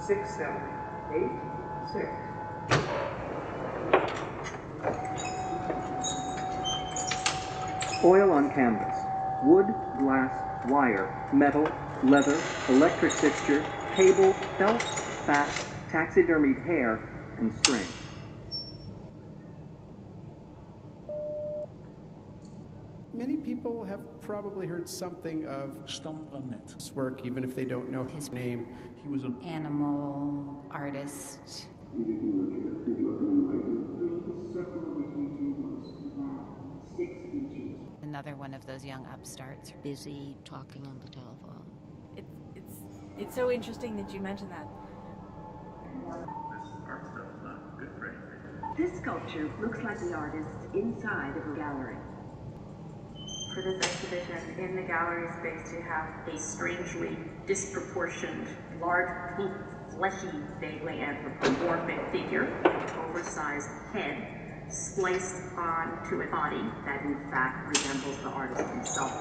670. 8, 6. Oil on canvas. Wood, glass, wire, metal, leather, electric fixture, cable, felt, fat, taxidermied hair, and string. Many people have probably heard something of Wannet's work, even if they don't know his name. He was an animal artist. Another one of those young upstarts. Busy talking on the telephone. It's so interesting that you mentioned that. This art stuff is not good for anything. This sculpture looks like the artist's inside of a gallery. For this exhibition, in the gallery space, you have a strangely disproportioned, large, pink, fleshy, vaguely anthropomorphic figure, oversized head, spliced onto a body that in fact resembles the artist himself.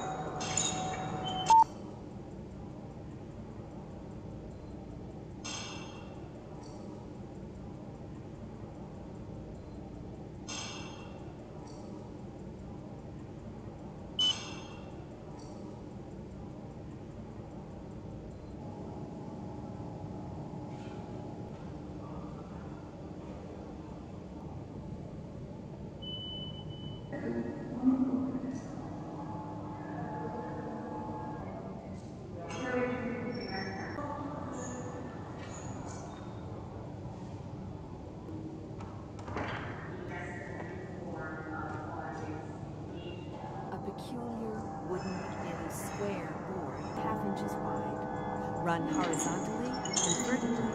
A peculiar wooden, nearly square board, 1/2 inches wide, run horizontally and vertically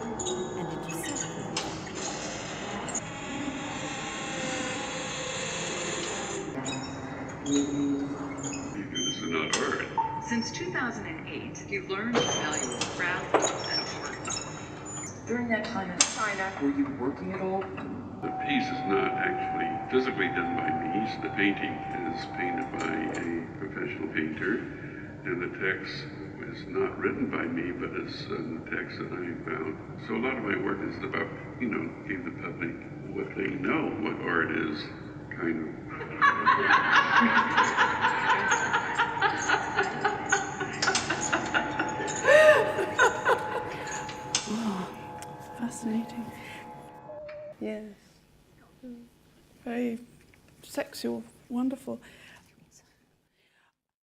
and intersect with each This is not art. Since 2008, you've learned the value of craft and art. During that time in China, were you working at all? The piece is not actually physically done by me. So the painting is painted by a professional painter, and the text is not written by me, but it's the text that I found. So a lot of my work is about, give the public what they know, what art is, kind of. Fascinating. Yes. Very sexual, wonderful.